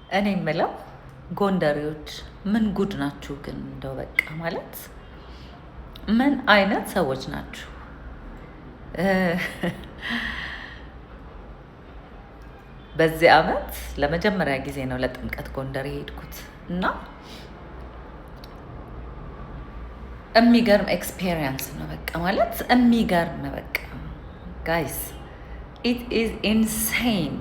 እኔ የምለው ጎንደሬዎች ምን ጉድ ናችሁ ግን? እንደው በቃ ማለት ምን አይነት ሰዎች ናችሁ? በዚህ አመት ለመጀመሪያ ጊዜ ነው ለጥምቀት ጎንደር የሄድኩት እና የሚገርም ኤክስፔሪየንስ ነው። በቃ ማለት የሚገርም በቃ ጋይስ ኢት ኢዝ ኢንሴን።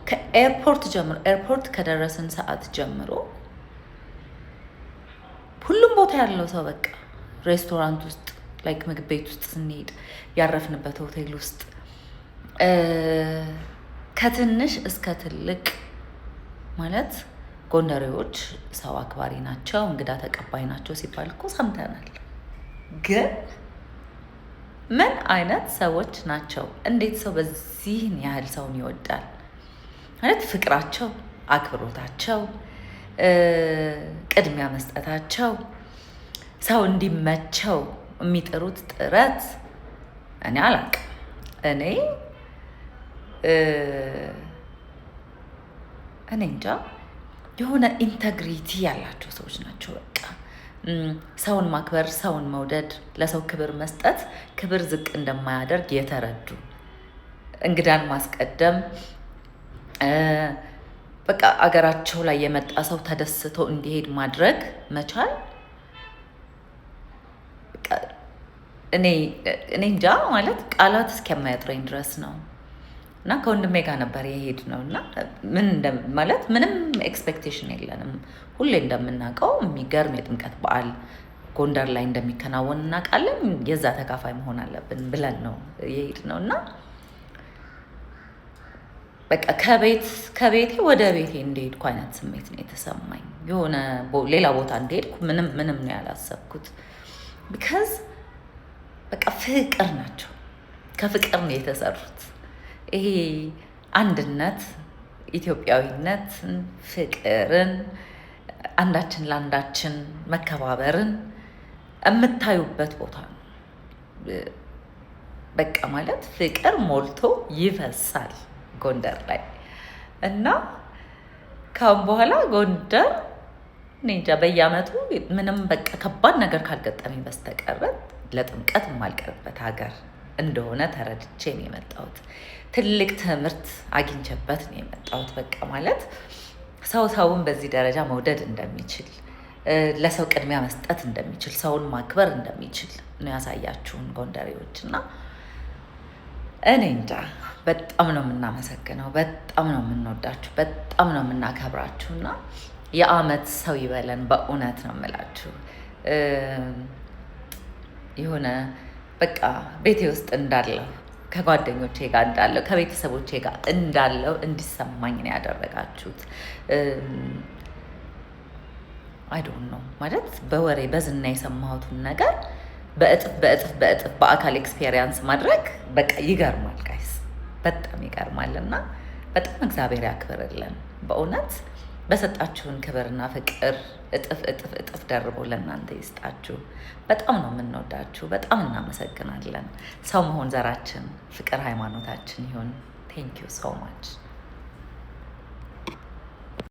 ከኤርፖርት ጀምሮ ኤርፖርት ከደረስን ሰዓት ጀምሮ ሁሉም ቦታ ያለው ሰው በቃ ሬስቶራንት ውስጥ ላይክ ምግብ ቤት ውስጥ ስንሄድ ያረፍንበት ሆቴል ውስጥ ከትንሽ እስከ ትልቅ ማለት ጎንደሬዎች ሰው አክባሪ ናቸው፣ እንግዳ ተቀባይ ናቸው ሲባል እኮ ሰምተናል። ግን ምን አይነት ሰዎች ናቸው? እንዴት ሰው በዚህን ያህል ሰውን ይወዳል? ማለት ፍቅራቸው፣ አክብሮታቸው፣ ቅድሚያ መስጠታቸው፣ ሰው እንዲመቸው የሚጥሩት ጥረት እኔ አላቅም። እኔ እንጃ የሆነ ኢንተግሪቲ ያላቸው ሰዎች ናቸው። በቃ ሰውን ማክበር፣ ሰውን መውደድ፣ ለሰው ክብር መስጠት ክብር ዝቅ እንደማያደርግ የተረዱ እንግዳን ማስቀደም በቃ አገራቸው ላይ የመጣ ሰው ተደስቶ እንዲሄድ ማድረግ መቻል እኔ እንጃ ማለት ቃላት እስከማያጥረኝ ድረስ ነው። እና ከወንድሜ ጋር ነበር የሄድ ነው እና ማለት ምንም ኤክስፔክቴሽን የለንም። ሁሌ እንደምናውቀው የሚገርም የጥምቀት በዓል ጎንደር ላይ እንደሚከናወን እናውቃለን። የዛ ተካፋይ መሆን አለብን ብለን ነው የሄድ ነው እና በቃ ከቤቴ ወደ ቤቴ እንደሄድኩ አይነት ስሜት ነው የተሰማኝ። የሆነ ሌላ ቦታ እንደሄድኩ ምንም ነው ያላሰብኩት። ቢካዝ በቃ ፍቅር ናቸው፣ ከፍቅር ነው የተሰሩት። ይሄ አንድነት፣ ኢትዮጵያዊነትን፣ ፍቅርን፣ አንዳችን ለአንዳችን መከባበርን የምታዩበት ቦታ ነው። በቃ ማለት ፍቅር ሞልቶ ይፈሳል ጎንደር ላይ እና ካሁን በኋላ ጎንደር እኔ እንጃ በየአመቱ ምንም በቃ ከባድ ነገር ካልገጠመኝ በስተቀር ለጥምቀት የማልቀርበት ሀገር እንደሆነ ተረድቼ ነው የመጣሁት። ትልቅ ትምህርት አግኝቼበት ነው የመጣሁት። በቃ ማለት ሰውን በዚህ ደረጃ መውደድ እንደሚችል፣ ለሰው ቅድሚያ መስጠት እንደሚችል፣ ሰውን ማክበር እንደሚችል ነው ያሳያችሁን ጎንደሬዎች እና እኔ እንጃ በጣም ነው የምናመሰግነው፣ በጣም ነው የምንወዳችሁ፣ በጣም ነው የምናከብራችሁ እና የአመት ሰው ይበለን። በእውነት ነው የምላችሁ። የሆነ በቃ ቤቴ ውስጥ እንዳለው ከጓደኞቼ ጋር እንዳለው ከቤተሰቦቼ ጋር እንዳለው እንዲሰማኝ ነው ያደረጋችሁት። አይ ዶንት ኖ ማለት በወሬ በዝና የሰማሁትን ነገር በእጥፍ በአካል ኤክስፔሪየንስ ማድረግ በቃ ይገርማል ጋይስ፣ በጣም ይገርማል እና በጣም እግዚአብሔር ያክብርልን በእውነት በሰጣችሁን ክብርና ፍቅር እጥፍ ደርቦ ለእናንተ ይስጣችሁ። በጣም ነው የምንወዳችሁ፣ በጣም እናመሰግናለን። ሰው መሆን ዘራችን፣ ፍቅር ሃይማኖታችን ይሁን። ቴንክ ዩ ሶ ማች